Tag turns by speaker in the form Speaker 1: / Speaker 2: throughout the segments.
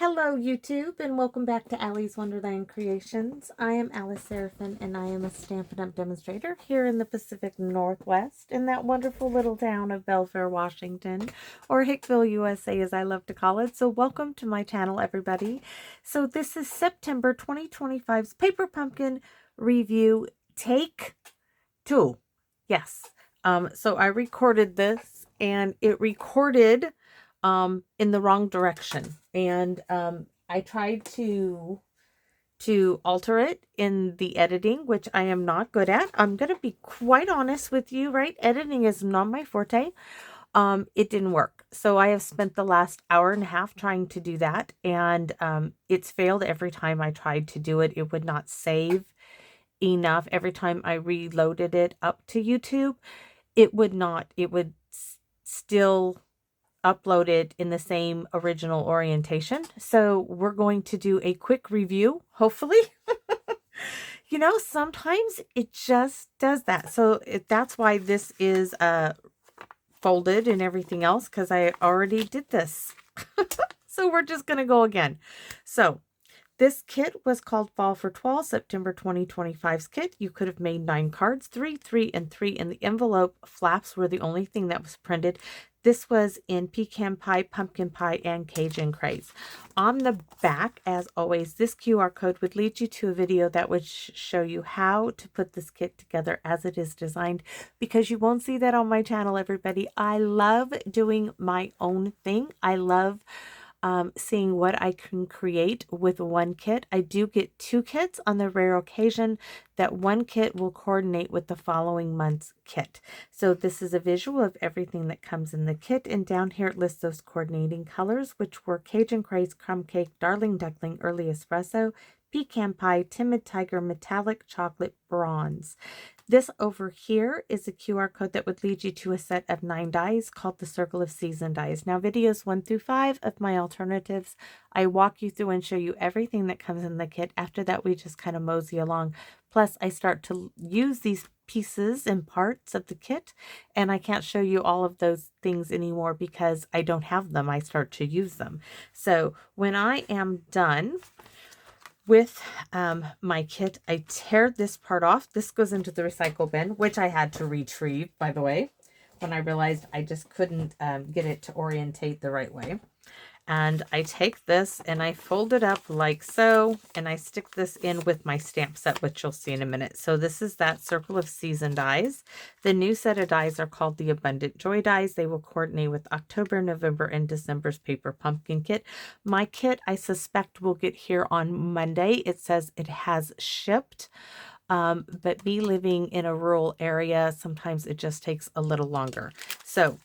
Speaker 1: Hello YouTube and welcome back to Allie's Wonderland Creations. I am Alice Seraphin and I am a Stampin' Up! Demonstrator here in the Pacific Northwest in that wonderful little town of Belfair, Washington, or Hickville, USA as I love to call it. So welcome to my channel, everybody. So this is September 2025's Paper Pumpkin Review Take 2. Yes. So I recorded this and it recorded in the wrong direction. And I tried to alter it in the editing, which I am not good at. I'm going to be quite honest with you, right? Editing is not my forte. It didn't work. So I have spent the last hour and a half trying to do that. And it's failed every time I tried to do it. It would not save enough. Every time I reloaded it up to YouTube, it would not. It would still upload it in the same original orientation. So we're going to do a quick review, hopefully. You know, sometimes it just does that. So that's why this is folded and everything else, because I already did this. So we're just going to go again. So this kit was called Fall for Toile, September 2025's kit. You could have made 9 cards, 3, 3, and 3 in the envelope. Flaps were the only thing that was printed. This was in pecan pie, pumpkin pie, and Cajun craze. On the back, as always, this QR code would lead you to a video that would show you how to put this kit together as it is designed, because you won't see that on my channel, everybody. I love doing my own thing. I love seeing what I can create with one kit. I do get 2 kits on the rare occasion that one kit will coordinate with the following month's kit. So this is a visual of everything that comes in the kit, and down here it lists those coordinating colors, which were Cajun Craze, Crumb Cake, Darling Duckling, Early Espresso, Pecan Pie, Timid Tiger, Metallic Chocolate, Bronze. This over here is a QR code that would lead you to a set of 9 dies called the Circle of Season dies. Now, videos 1 through 5 of my alternatives, I walk you through and show you everything that comes in the kit. After that, we just kind of mosey along. Plus, I start to use these pieces and parts of the kit, and I can't show you all of those things anymore because I don't have them. I start to use them. So when I am done with my kit, I tear this part off. This goes into the recycle bin, which I had to retrieve, by the way, when I realized I just couldn't get it to orientate the right way. And I take this and I fold it up like so, and I stick this in with my stamp set, which you'll see in a minute. So this is that Circle of Season dies. The new set of dies are called the Abundant Joy dies. They will coordinate with October, November, and December's Paper Pumpkin kit. My kit, I suspect, will get here on Monday. It says it has shipped. But me living in a rural area, sometimes it just takes a little longer. So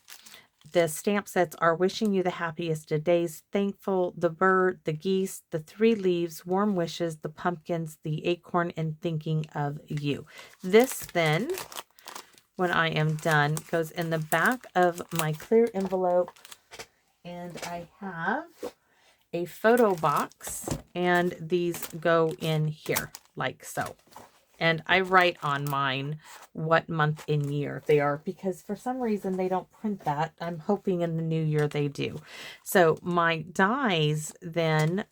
Speaker 1: the stamp sets are Wishing You the Happiest of Days, Thankful, the Bird, the Geese, the 3 Leaves, Warm Wishes, the Pumpkins, the Acorn, and Thinking of You. This then, when I am done, goes in the back of my clear envelope, and I have a photo box, and these go in here like so. And I write on mine what month and year they are, because for some reason they don't print that. I'm hoping in the new year they do. So my dies then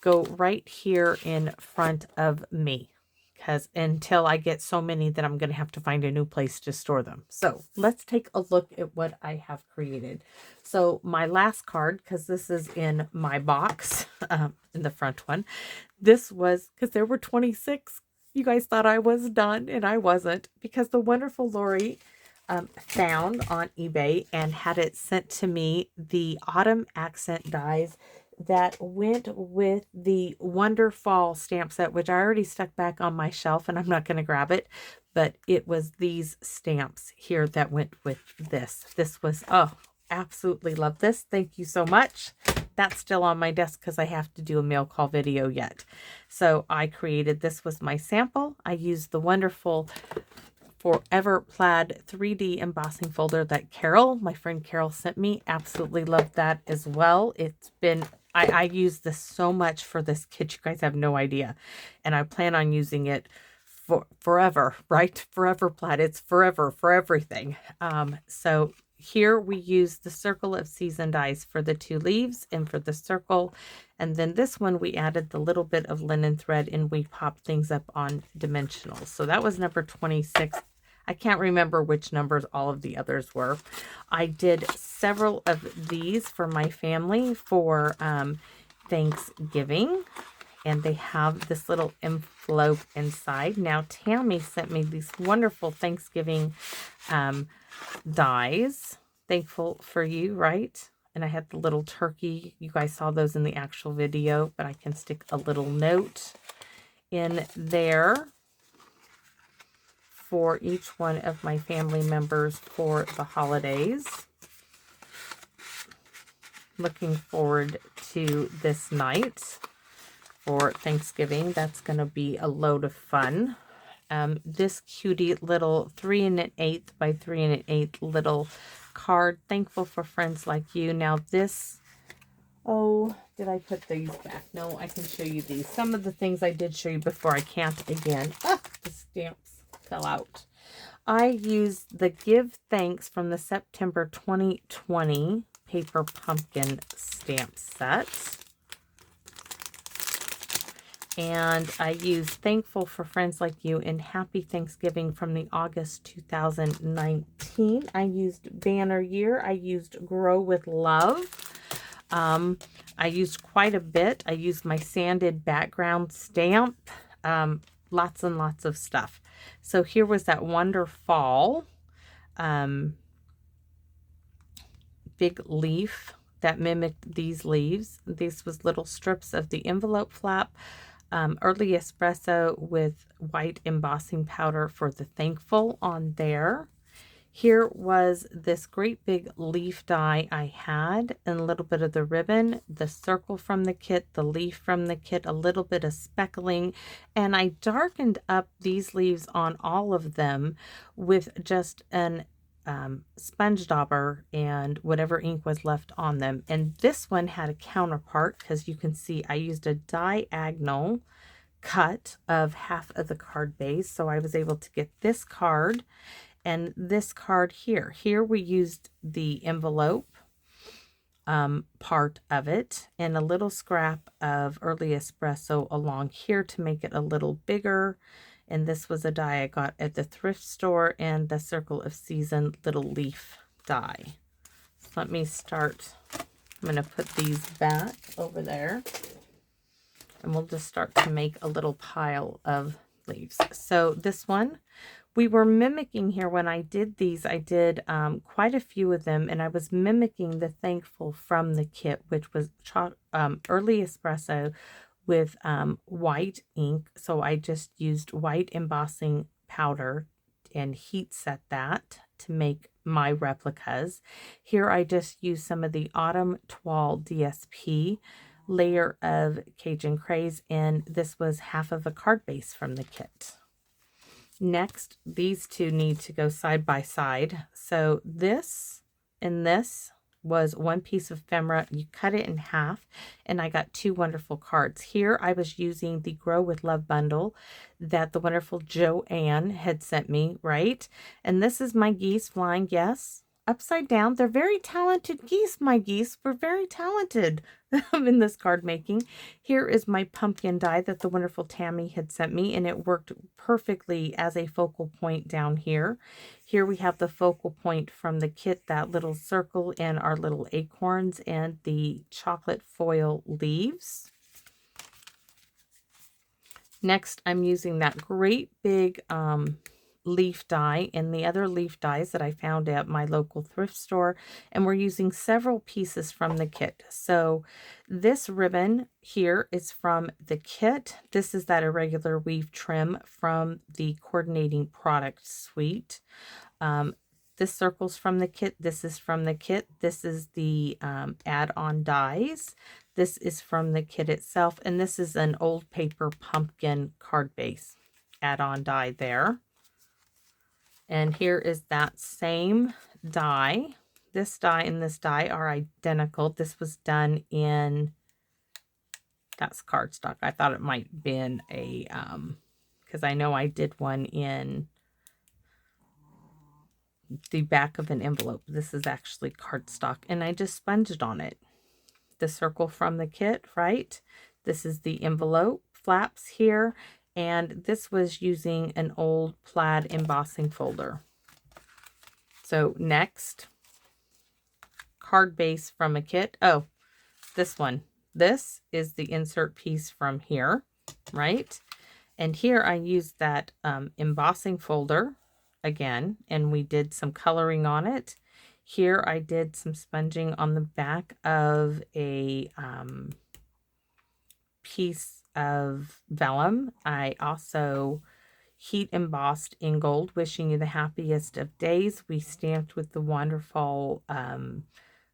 Speaker 1: go right here in front of me, because until I get so many that I'm going to have to find a new place to store them. So let's take a look at what I have created. So my last card, because this is in my box, in the front one, this was, because there were 26. You guys thought I was done, and I wasn't, because the wonderful Lori found on eBay and had it sent to me the autumn accent dies that went with the Wonder Fall stamp set, which I already stuck back on my shelf and I'm not going to grab it, but it was these stamps here that went with this. This was, oh, absolutely love this. Thank you so much. That's still on my desk because I have to do a mail call video yet. So I created, this was my sample. I used the wonderful Forever Plaid 3D embossing folder that Carol, my friend Carol, sent me. Absolutely loved that as well. It's been, I use this so much for this kit, you guys have no idea. And I plan on using it for forever, right? Forever Plaid, it's forever for everything. So here we use the Circle of Season dies for the 2 leaves and for the circle. And then this one, we added the little bit of linen thread and we popped things up on dimensionals. So that was number 26. I can't remember which numbers all of the others were. I did several of these for my family for Thanksgiving. And they have this little envelope inside. Now, Tammy sent me these wonderful Thanksgiving dies. Thankful for you, right? And I had the little turkey. You guys saw those in the actual video, but I can stick a little note in there for each one of my family members for the holidays. Looking forward to this night for Thanksgiving. That's going to be a load of fun. This cutie little 3 1/8 by 3 1/8 little card. Thankful for friends like you. Now this, oh, did I put these back? No, I can show you these. Some of the things I did show you before, I can't again. Ah, the stamps fell out. I used the Give Thanks from the September 2020 paper pumpkin stamp set. And I used Thankful for Friends Like You and Happy Thanksgiving from the August 2019. I used Banner Year. I used Grow with Love. I used quite a bit. I used my sanded background stamp. Lots and lots of stuff. So here was that Wonder Fall big leaf that mimicked these leaves. This was little strips of the envelope flap. Early espresso with white embossing powder for the thankful on there. Here was this great big leaf die I had, and a little bit of the ribbon, the circle from the kit, the leaf from the kit, a little bit of speckling, and I darkened up these leaves on all of them with just an sponge dauber and whatever ink was left on them. And this one had a counterpart because you can see I used a diagonal cut of half of the card base, so I was able to get this card and this card here. Here we used the envelope part of it and a little scrap of early espresso along here to make it a little bigger. And this was a die I got at the thrift store, and the Circle of Season little leaf die. So let me start. I'm going to put these back over there, and we'll just start to make a little pile of leaves. So this one, we were mimicking here when I did these. I did quite a few of them, and I was mimicking the thankful from the kit, which was early espresso with white ink. So I just used white embossing powder and heat set that to make my replicas. Here I just used some of the Autumn Toile DSP layer of Cajun Craze, and this was half of a card base from the kit. Next, these two need to go side by side. So this and this was one piece of ephemera. You cut it in half, and I got two wonderful cards. Here I was using the Grow with Love bundle that the wonderful Joanne had sent me, right? And this is my geese flying, yes, upside down. They're very talented geese, my geese. We're very talented in this card making. Here is my pumpkin die that the wonderful Tammy had sent me, and it worked perfectly as a focal point down here. Here we have the focal point from the kit, that little circle and our little acorns and the chocolate foil leaves. Next, I'm using that great big leaf die and the other leaf dies that I found at my local thrift store, and we're using several pieces from the kit. So this ribbon here is from the kit. This is that irregular weave trim from the coordinating product suite. This circle's from the kit. This is from the kit. This is the add-on dies. This is from the kit itself, and this is an old paper pumpkin card base add-on die there. And here is that same die. This die and this die are identical. This was done in, that's cardstock. I thought it might have been a, because I know I did one in the back of an envelope. This is actually cardstock, and I just sponged on it. The circle from the kit, right? This is the envelope flaps here, and this was using an old plaid embossing folder. So next, card base from a kit. Oh, this one. This is the insert piece from here, right? And here I used that embossing folder again, and we did some coloring on it. Here I did some sponging on the back of a piece of vellum. I also heat embossed in gold, wishing you the happiest of days. We stamped with the wonderful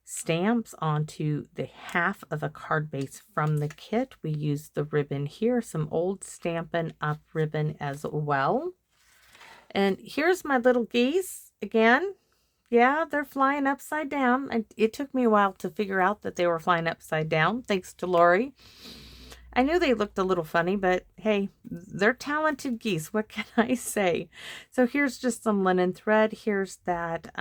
Speaker 1: stamps onto the half of a card base from the kit. We used the ribbon here, some old Stampin' Up ribbon as well. And here's my little geese again. Yeah, they're flying upside down. And it took me a while to figure out that they were flying upside down, thanks to Lori. I knew they looked a little funny, but hey, they're talented geese. What can I say? So here's just some linen thread. Here's that,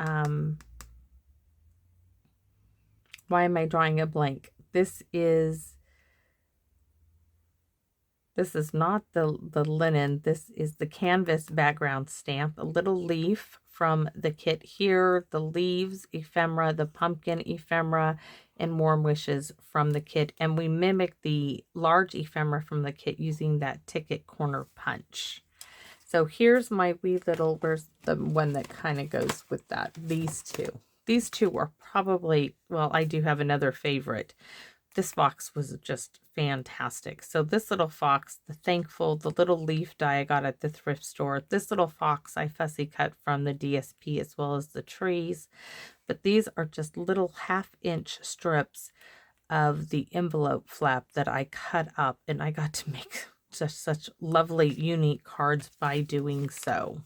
Speaker 1: why am I drawing a blank? This is not the linen. This is the canvas background stamp. A little leaf from the kit here, the leaves ephemera, the pumpkin ephemera, and warm wishes from the kit. And we mimic the large ephemera from the kit using that ticket corner punch. So here's my wee little, where's the one that kind of goes with that? These two. These two are probably, well, I do have another favorite. This fox was just fantastic. So this little fox, the thankful, the little leaf die I got at the thrift store. This little fox I fussy cut from the DSP as well as the trees. But these are just little 1/2-inch strips of the envelope flap that I cut up, and I got to make just such lovely, unique cards by doing so.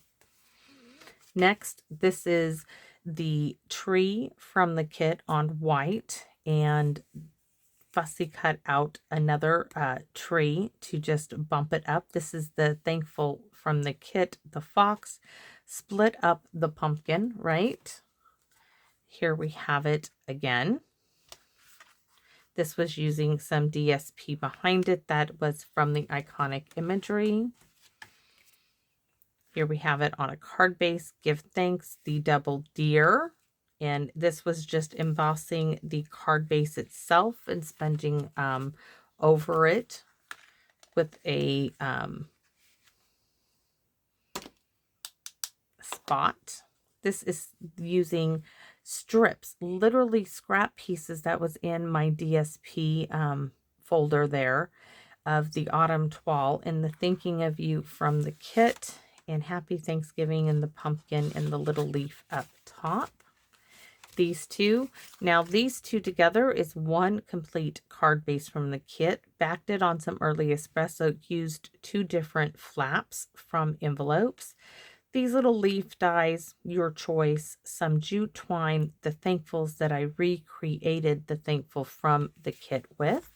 Speaker 1: Next, this is the tree from the kit on white, and fussy cut out another tree to just bump it up. This is the thankful from the kit, the fox, split up the pumpkin, right? Here we have it again. This was using some DSP behind it. That was from the iconic imagery. Here we have it on a card base. Give thanks, the double deer. And this was just embossing the card base itself and sponging over it with a spot. This is using strips, literally scrap pieces that was in my DSP folder there of the autumn toile, and the thinking of you from the kit, and happy Thanksgiving, and the pumpkin and the little leaf up top. These two. Now these two together is one complete card base from the kit. Backed it on some early espresso, used 2 different flaps from envelopes. These little leaf dies, your choice, some jute twine, the thankfuls that I recreated the thankful from the kit with.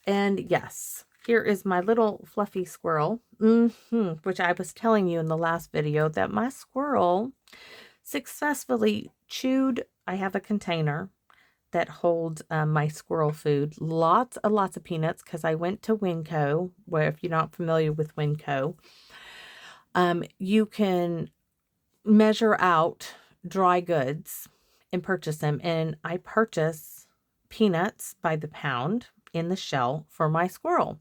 Speaker 1: And yes, here is my little fluffy squirrel, which I was telling you in the last video that my squirrel successfully chewed. I have a container that holds my squirrel food, lots of peanuts, because I went to Winco, where, if you're not familiar with Winco, you can measure out dry goods and purchase them. And I purchase peanuts by the pound in the shell for my squirrel.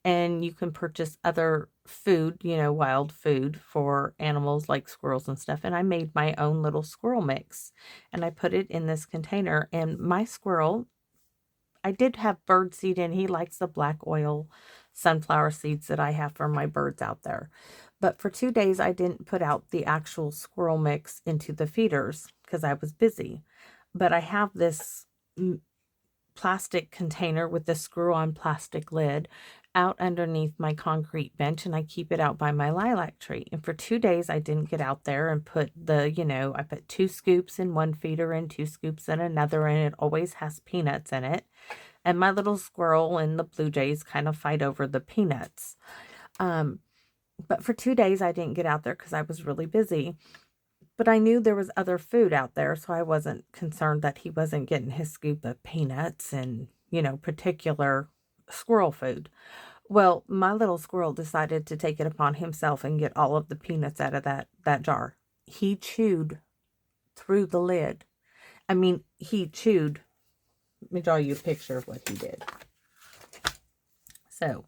Speaker 1: And you can purchase other food, you know, wild food for animals like squirrels and stuff. And I made my own little squirrel mix, and I put it in this container. And my squirrel, I did have bird seed in. He likes the black oil sunflower seeds that I have for my birds out there. But for 2 days, I didn't put out the actual squirrel mix into the feeders because I was busy. But I have this plastic container with the screw-on plastic lid out underneath my concrete bench, and I keep it out by my lilac tree. And for 2 days, I didn't get out there and put the, you know, I put 2 scoops in one feeder and 2 scoops in another, and it always has peanuts in it. And my little squirrel and the blue jays kind of fight over the peanuts. But for 2 days, I didn't get out there because I was really busy. But I knew there was other food out there, so I wasn't concerned that he wasn't getting his scoop of peanuts and, particular squirrel food. Well, my little squirrel decided to take it upon himself and get all of the peanuts out of that jar. He chewed through the lid. I mean, he chewed. Let me draw you a picture of what he did. So,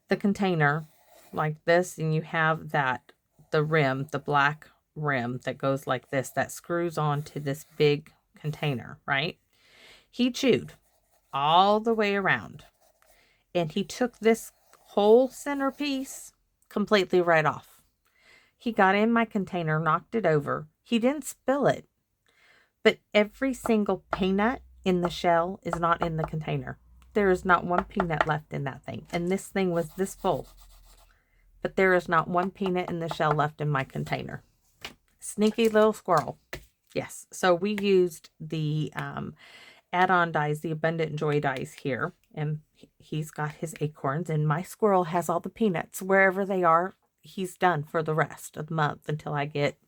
Speaker 1: the container like this, and you have the rim, the black rim that goes like this, that screws onto this big container, right? He chewed all the way around, and he took this whole centerpiece completely right off. He got in my container, knocked it over. He didn't spill it, but every single peanut in the shell is not in the container. There is not one peanut left in that thing, and this thing was this full. But there is not one peanut in the shell left in my container. Sneaky little squirrel. Yes, so we used the add-on dies, the Abundant Joy dies here, and he's got his acorns, and my squirrel has all the peanuts. Wherever they are, he's done for the rest of the month until I get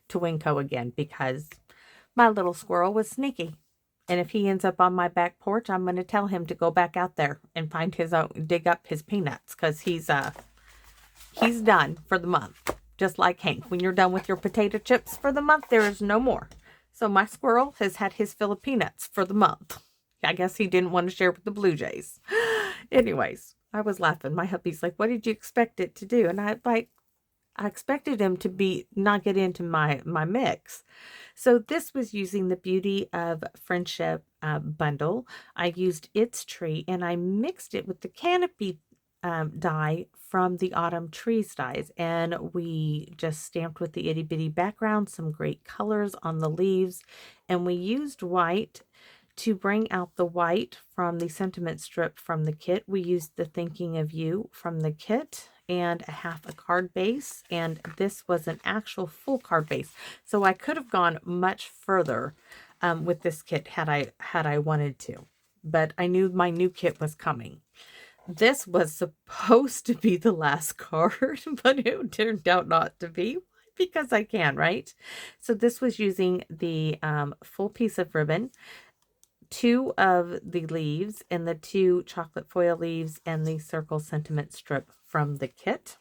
Speaker 1: to Winco again, because my little squirrel was sneaky. And if he ends up on my back porch, I'm going to tell him to go back out there and find his own, dig up his peanuts, because he's done for the month. Just like Hank, when you're done with your potato chips for the month, there is no more. So my squirrel has had his fill of peanuts for the month. I guess he didn't want to share with the Blue Jays. Anyways, I was laughing. My hubby's like, what did you expect it to do? And I expected him to not get into my mix. So this was using the Beauty of Friendship bundle. I used its tree, and I mixed it with the Canopy die from the Autumn Trees dies, and we just stamped with the itty bitty background some great colors on the leaves, and we used white to bring out the white from the sentiment strip from the kit. We used the Thinking of You from the kit and half a card base, and this was an actual full card base, so I could have gone much further with this kit had I wanted to, but I knew my new kit was coming. This was supposed to be the last card, but it turned out not to be, because I can, right? So this was using the full piece of ribbon, 2 of the leaves, and the 2 chocolate foil leaves, and the circle sentiment strip from the kit.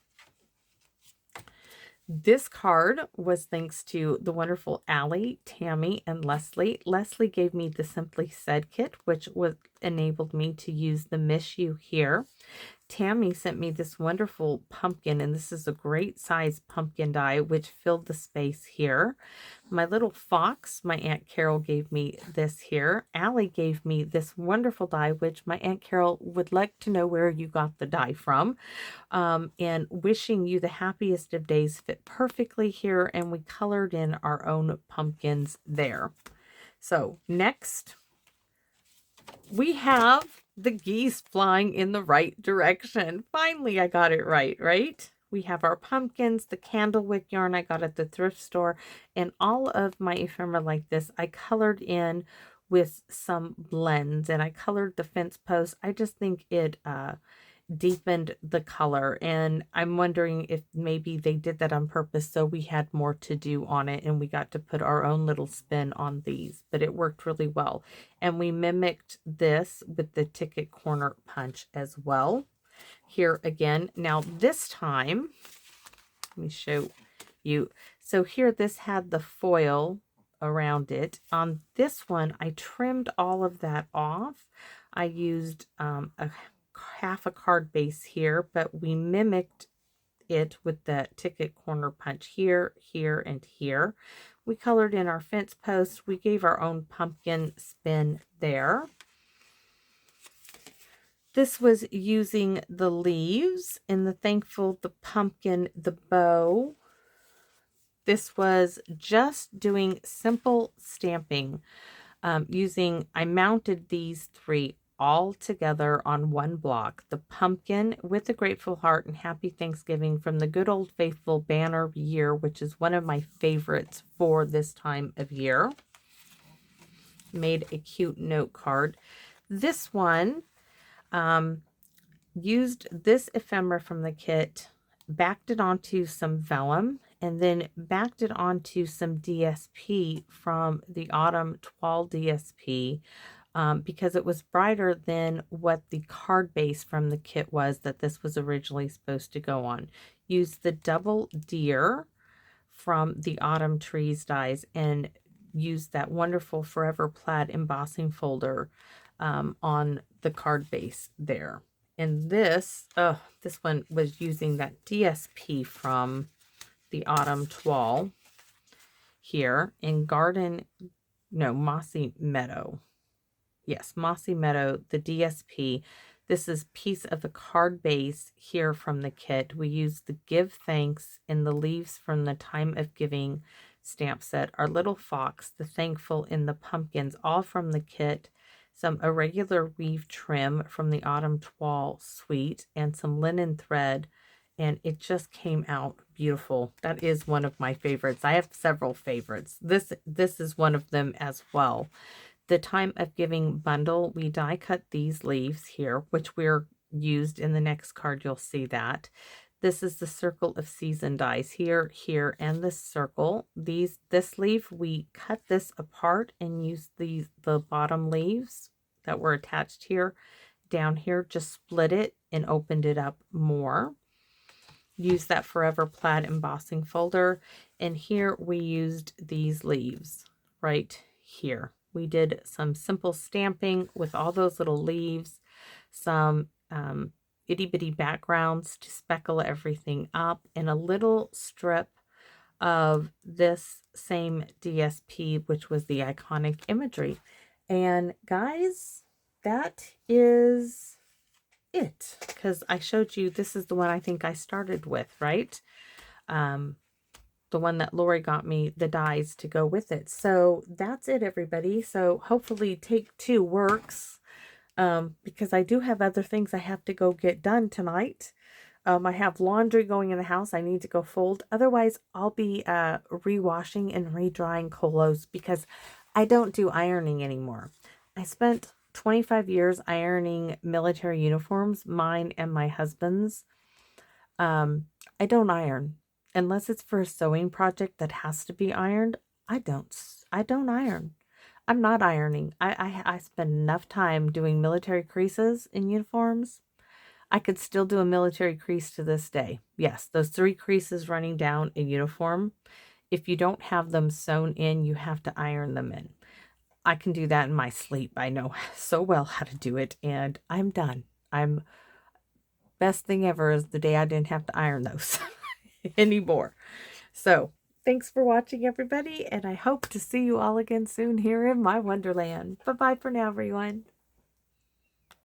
Speaker 1: This card was thanks to the wonderful Allie, Tammy, and Leslie. Leslie gave me the Simply Said kit, which enabled me to use the Miss You here. Tammy sent me this wonderful pumpkin, and this is a great size pumpkin die, which filled the space here. My little fox, my Aunt Carol gave me this here. Allie gave me this wonderful die, which my Aunt Carol would like to know where you got the die from. And Wishing You the Happiest of Days fit perfectly here, and we colored in our own pumpkins there. So next, we have the geese flying in the right direction. Finally, I got it right? We have our pumpkins, the candlewick yarn I got at the thrift store, and all of my ephemera like this, I colored in with some blends, and I colored the fence post. I just think it deepened the color, and I'm wondering if maybe they did that on purpose so we had more to do on it and we got to put our own little spin on these, but it worked really well. And we mimicked this with the ticket corner punch as well here again. Now this time, let me show you. So here, this had the foil around it. On this one, I trimmed all of that off. I used half a card base here, but we mimicked it with the ticket corner punch here, here, and here. We colored in our fence posts. We gave our own pumpkin spin there. This was using the leaves and the thankful, the pumpkin, the bow. This was just doing simple stamping I mounted these 3 all together on one block. The pumpkin with the grateful heart and happy Thanksgiving from the good old faithful banner year, which is one of my favorites for this time of year. Made a cute note card. This one used this ephemera from the kit, backed it onto some vellum, and then backed it onto some DSP from the Autumn Toile DSP, because it was brighter than what the card base from the kit was that this was originally supposed to go on. Used the Double Deer from the Autumn Trees dies and used that wonderful Forever Plaid embossing folder on the card base there. And this one was using that DSP from the Autumn Toile here in Mossy Meadow. Yes, Mossy Meadow, the DSP. This is piece of the card base here from the kit. We used the Give Thanks in the leaves from the Time of Giving stamp set, our little fox, the thankful, and the pumpkins, all from the kit. Some irregular weave trim from the Autumn Toile suite, and some linen thread, and it just came out beautiful. That is one of my favorites. I have several favorites. This is one of them as well. The Time of Giving bundle, we die cut these leaves here, which we're used in the next card. You'll see that. This is the Circle of Season dies here, here, and this circle. This leaf, we cut this apart and used the bottom leaves that were attached here, down here, just split it and opened it up more. Use that Forever Plaid embossing folder, and here we used these leaves right here. We did some simple stamping with all those little leaves, some itty bitty backgrounds to speckle everything up, and a little strip of this same DSP, which was the iconic imagery. And guys, that is it, because I showed you this is the one I think I started with, right? The one that Lori got me the dies to go with it. So that's it, everybody. So hopefully take 2 works, because I do have other things I have to go get done tonight. I have laundry going in the house I need to go fold. Otherwise, I'll be rewashing and redrying colos because I don't do ironing anymore. I spent 25 years ironing military uniforms, mine and my husband's. I don't iron. Unless it's for a sewing project that has to be ironed, I don't iron. I'm not ironing. I spend enough time doing military creases in uniforms. I could still do a military crease to this day. Yes, those 3 creases running down a uniform. If you don't have them sewn in, you have to iron them in. I can do that in my sleep. I know so well how to do it, and I'm done. Best thing ever is the day I didn't have to iron those anymore. So thanks for watching, everybody, and I hope to see you all again soon here in my Wonderland. Bye-bye for now, everyone.